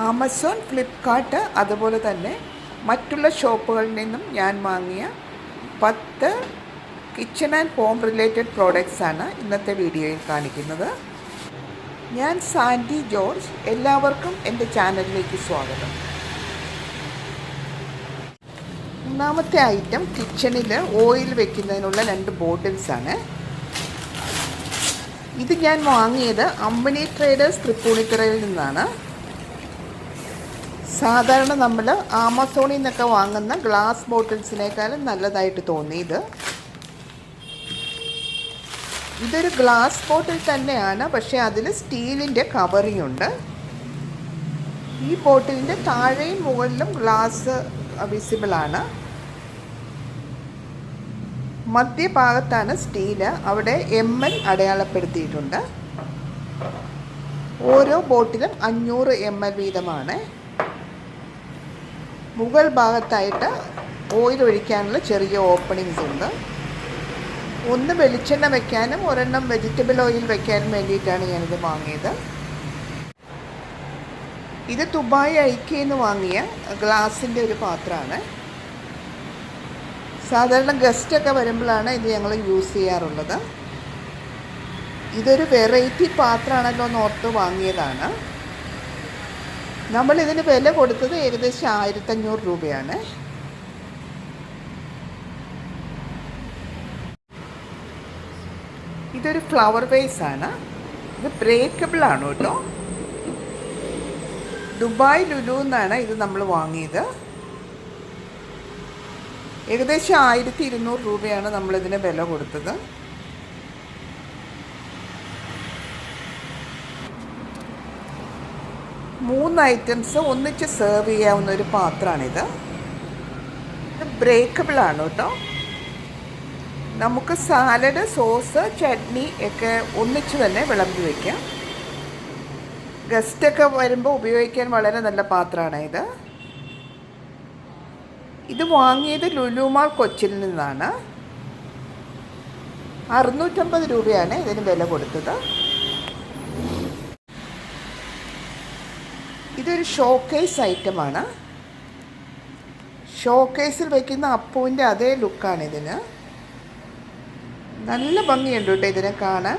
Amazon, Flipkart അതുപോലെ തന്നെ മറ്റുള്ള ഷോപ്പുകളിൽ നിന്നും ഞാൻ വാങ്ങിയ 10 കിച്ചൺ ആൻഡ് ഹോം റിലേറ്റഡ് പ്രോഡക്റ്റ്സാണ് ഇന്നത്തെ വീഡിയോയിൽ കാണിക്കുന്നത്. ഞാൻ സാൻഡി ജോർജ്. എല്ലാവർക്കും എൻ്റെ ചാനലിലേക്ക് സ്വാഗതം. ഒന്നാമത്തെ ഐറ്റം കിച്ചണിൽ ഓയിൽ വെക്കുന്നതിനുള്ള 2 ബോട്ടിൽസാണ്. ഇത് ഞാൻ വാങ്ങിയത് അമ്മിണി ട്രേഡേഴ്സ് തൃപ്പൂണിത്തുറയിൽ നിന്നാണ്. സാധാരണ നമ്മൾ ആമസോണിൽ നിന്നൊക്കെ വാങ്ങുന്ന ഗ്ലാസ് ബോട്ടിൽസിനേക്കാളും നല്ലതായിട്ട് തോന്നി. ഇതൊരു ഗ്ലാസ് ബോട്ടിൽ തന്നെയാണ്, പക്ഷേ അതിൽ സ്റ്റീലിൻ്റെ കവറിംഗ് ഉണ്ട്. ഈ ബോട്ടിലിൻ്റെ താഴെയും മുകളിലും ഗ്ലാസ് വിസിബിളാണ്. മധ്യഭാഗത്താണ് സ്റ്റീല്, അവിടെ ml അടയാളപ്പെടുത്തിയിട്ടുണ്ട്. ഓരോ ബോട്ടിലും 500 ml വീതമാണ്. മുകൾ ഭാഗത്തായിട്ട് ഓയിൽ ഒഴിക്കാനുള്ള ചെറിയ ഓപ്പണിങ്സ് ഉണ്ട്. ഒന്ന് വെളിച്ചെണ്ണ വയ്ക്കാനും ഒരെണ്ണം വെജിറ്റബിൾ ഓയിൽ വയ്ക്കാനും വേണ്ടിയിട്ടാണ് ഞാനിത് വാങ്ങിയത്. ഇത് ദുബായ് ഐക്യയിൽ നിന്ന് വാങ്ങിയ ഗ്ലാസിൻ്റെ ഒരു പാത്രമാണ്. സാധാരണ ഗസ്റ്റൊക്കെ വരുമ്പോഴാണ് ഇത് ഞങ്ങൾ യൂസ് ചെയ്യാറുള്ളത്. ഇതൊരു വെറൈറ്റി പാത്രമാണല്ലോ എന്ന് ഓർത്ത് വാങ്ങിയതാണ്. നമ്മളിതിന് വില കൊടുത്തത് ഏകദേശം 1500 രൂപയാണ്. ഇതൊരു ഫ്ലവർ വേസാണ്. ഇത് ബ്രേക്കബിളാണ് കേട്ടോ. ദുബായ് ലുലു എന്നാണ് ഇത് നമ്മൾ വാങ്ങിയത്. ഏകദേശം 1200 രൂപയാണ് നമ്മളിതിന് വില കൊടുത്തത്. മൂന്ന് ഐറ്റംസ് ഒന്നിച്ച് സെർവ് ചെയ്യാവുന്ന ഒരു പാത്രമാണിത്. ഇത് ബ്രേക്കബിളാണ് കേട്ടോ. നമുക്ക് സാലഡ്, സോസ്, ചട്നി ഒക്കെ ഒന്നിച്ച് തന്നെ വിളമ്പി വയ്ക്കാം. ഗസ്റ്റൊക്കെ വരുമ്പോൾ ഉപയോഗിക്കാൻ വളരെ നല്ല പാത്രമാണ് ഇത്. ഇത് വാങ്ങിയത് ലുലു മാൾ കൊച്ചിയിൽ നിന്നാണ്. 650 രൂപയാണ് ഇതിന് വില കൊടുത്തത്. ഇതൊരു ഷോക്കേസ് ഐറ്റമാണ്. ഷോക്കേസിൽ വയ്ക്കുന്ന അപ്പൂവിൻ്റെ അതേ ലുക്കാണ് ഇതിന്. നല്ല ഭംഗിയുണ്ട് കേട്ടോ ഇതിനെ കാണാൻ.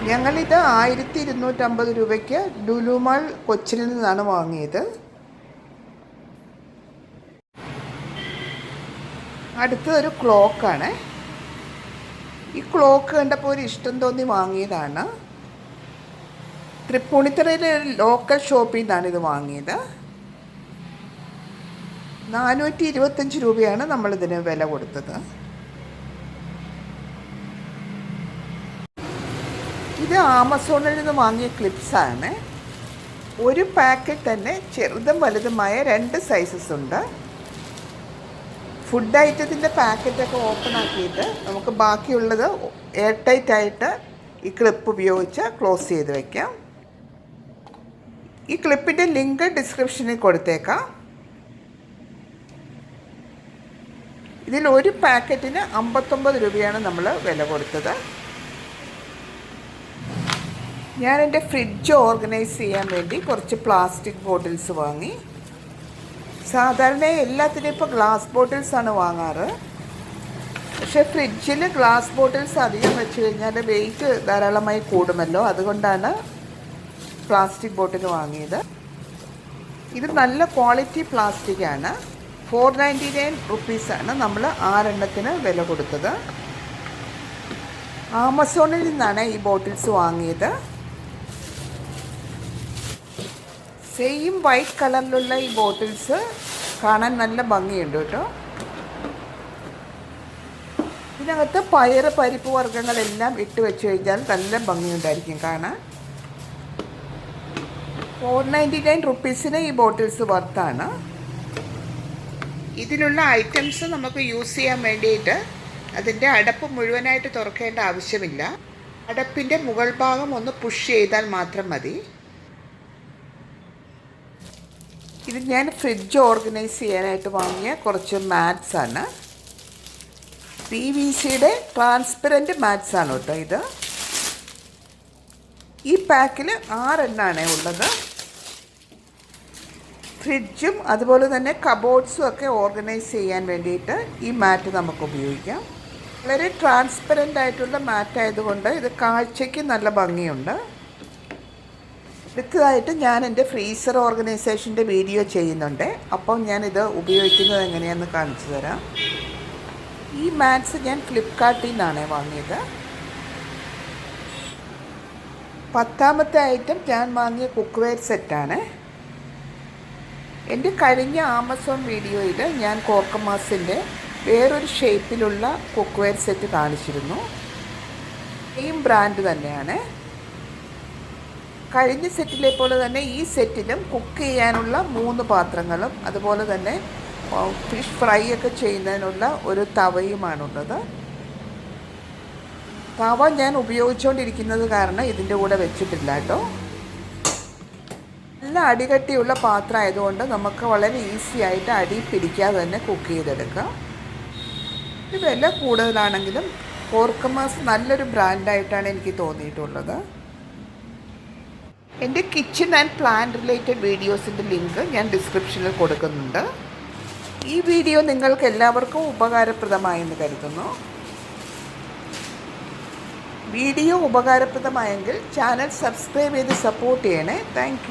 ഞങ്ങളിത് 1250 രൂപയ്ക്ക് ലുലു മാൾ കൊച്ചിയിൽ നിന്നാണ് വാങ്ങിയത്. അടുത്തതൊരു ക്ലോക്കാണ്. ഈ ക്ലോക്ക് കണ്ടപ്പോൾ ഒരു ഇഷ്ടം തോന്നി വാങ്ങിയതാണ്. തൃപ്പൂണിത്തുറയിലെ ലോക്കൽ ഷോപ്പിൽ നിന്നാണ് ഇത് വാങ്ങിയത്. 425 രൂപയാണ് നമ്മളിതിന് വില കൊടുത്തത്. ഇത് ആമസോണിൽ നിന്ന് വാങ്ങിയ ക്ലിപ്സാണ്. ഒരു പാക്കറ്റ് തന്നെ ചെറുതും വലുതുമായ 2 സൈസസ് ഉണ്ട്. ഫുഡ് ഐറ്റത്തിൻ്റെ പാക്കറ്റൊക്കെ ഓപ്പൺ ആക്കിയിട്ട് നമുക്ക് ബാക്കിയുള്ളത് എയർ ടൈറ്റ് ആയിട്ട് ഈ ക്ലിപ്പ് ഉപയോഗിച്ച് ക്ലോസ് ചെയ്ത് വയ്ക്കാം. ഈ ക്ലിപ്പിൻ്റെ ലിങ്ക് ഡിസ്ക്രിപ്ഷനിൽ കൊടുത്തേക്കാം. ഇതിൽ ഒരു പാക്കറ്റിന് 59 രൂപയാണ് നമ്മൾ വില കൊടുത്തത്. ഞാൻ എൻ്റെ ഫ്രിഡ്ജ് ഓർഗനൈസ് ചെയ്യാൻ വേണ്ടി കുറച്ച് പ്ലാസ്റ്റിക് ബോട്ടിൽസ് വാങ്ങി. സാധാരണ എല്ലാത്തിനും ഇപ്പോൾ ഗ്ലാസ് ബോട്ടിൽസാണ് വാങ്ങാറ്. പക്ഷേ ഫ്രിഡ്ജിൽ ഗ്ലാസ് ബോട്ടിൽസ് അധികം വെച്ച് കഴിഞ്ഞാൽ വെയിറ്റ് ധാരാളമായി കൂടുമല്ലോ, അതുകൊണ്ടാണ് പ്ലാസ്റ്റിക് ബോട്ടിൽ വാങ്ങിയത്. ഇത് നല്ല ക്വാളിറ്റി പ്ലാസ്റ്റിക്കാണ്. 499 റുപ്പീസാണ് നമ്മൾ 6 എണ്ണത്തിന് വില കൊടുത്തത്. ആമസോണിൽ നിന്നാണ് ഈ ബോട്ടിൽസ് വാങ്ങിയത്. സെയിം വൈറ്റ് കളറിലുള്ള ഈ ബോട്ടിൽസ് കാണാൻ നല്ല ഭംഗിയുണ്ട് കേട്ടോ. ഇതിനകത്ത് പയറ്, പരിപ്പ് വർഗ്ഗങ്ങളെല്ലാം ഇട്ട് വെച്ച് കഴിഞ്ഞാൽ നല്ല ഭംഗിയുണ്ടായിരിക്കും കാണാൻ. 499 റുപ്പീസിന് ഈ ബോട്ടിൽസ് വർത്താണ്. ഇതിലുള്ള ഐറ്റംസ് നമുക്ക് യൂസ് ചെയ്യാൻ വേണ്ടിയിട്ട് അതിൻ്റെ അടപ്പ് മുഴുവനായിട്ട് തുറക്കേണ്ട ആവശ്യമില്ല. അടപ്പിൻ്റെ മുകൾ ഭാഗം ഒന്ന് പുഷ് ചെയ്താൽ മാത്രം മതി. ഇത് ഞാൻ ഫ്രിഡ്ജ് ഓർഗനൈസ് ചെയ്യാനായിട്ട് വാങ്ങിയ കുറച്ച് മാറ്റ്സാണ്. PVCയുടെ ട്രാൻസ്പെറൻറ്റ് മാറ്റ്സാണ് കേട്ടോ ഇത്. ഈ പാക്കിൽ 6 എണ്ണമാണ് ഉള്ളത്. ഫ്രിഡ്ജും അതുപോലെ തന്നെ കബോർഡ്സും ഒക്കെ ഓർഗനൈസ് ചെയ്യാൻ വേണ്ടിയിട്ട് ഈ മാറ്റ് നമുക്ക് ഉപയോഗിക്കാം. വളരെ ട്രാൻസ്പെറൻ്റ് ആയിട്ടുള്ള മാറ്റ് ആയതുകൊണ്ട് ഇത് കാഴ്ചയ്ക്ക് നല്ല ഭംഗിയുണ്ട്. അടുത്തതായിട്ട് ഞാൻ എൻ്റെ ഫ്രീസർ ഓർഗനൈസേഷൻ്റെ വീഡിയോ ചെയ്യുന്നുണ്ട്. അപ്പം ഞാനിത് ഉപയോഗിക്കുന്നത് എങ്ങനെയാണെന്ന് കാണിച്ചു തരാം. ഈ മാറ്റ്സ് ഞാൻ ഫ്ലിപ്കാർട്ടിൽ നിന്നാണ് വാങ്ങിയത്. 10ാമത്തെ ഐറ്റം ഞാൻ വാങ്ങിയ കുക്ക് വെയർ സെറ്റാണ്. എൻ്റെ കഴിഞ്ഞ ആമസോൺ വീഡിയോയിൽ ഞാൻ കോർക്കമാസിൻ്റെ വേറൊരു ഷേപ്പിലുള്ള കുക്ക് വെയർ സെറ്റ് കാണിച്ചിരുന്നു. സെയിം ബ്രാൻഡ് തന്നെയാണ്. കഴിഞ്ഞ സെറ്റിലെ പോലെ തന്നെ ഈ സെറ്റിലും കുക്ക് ചെയ്യാനുള്ള 3 പാത്രങ്ങളും അതുപോലെ തന്നെ ഫിഷ് ഫ്രൈ ഒക്കെ ചെയ്യുന്നതിനുള്ള ഒരു തവയുമാണുള്ളത്. തവ ഞാൻ ഉപയോഗിച്ചുകൊണ്ടിരിക്കുന്നത് കാരണം ഇതിൻ്റെ കൂടെ വെച്ചിട്ടില്ല കേട്ടോ. നല്ല അടികട്ടിയുള്ള പാത്രം ആയതുകൊണ്ട് നമുക്ക് വളരെ ഈസി ആയിട്ട് അടി പിടിക്കാതെ തന്നെ കുക്ക് ചെയ്തെടുക്കാം. ഇത് വില കൂടുതലാണെങ്കിലും കോർക്കമാസ് നല്ലൊരു ബ്രാൻഡായിട്ടാണ് എനിക്ക് തോന്നിയിട്ടുള്ളത്. എൻ്റെ കിച്ചൺ ആൻഡ് പ്ലാൻ റിലേറ്റഡ് വീഡിയോസിൻ്റെ ലിങ്ക് ഞാൻ ഡിസ്ക്രിപ്ഷനിൽ കൊടുക്കുന്നുണ്ട്. ഈ വീഡിയോ നിങ്ങൾക്ക് എല്ലാവർക്കും ഉപകാരപ്രദമായെന്ന് കരുതുന്നു. വീഡിയോ ഉപകാരപ്രദമായെങ്കിൽ ചാനൽ സബ്സ്ക്രൈബ് ചെയ്ത് സപ്പോർട്ട് ചെയ്യണേ. താങ്ക്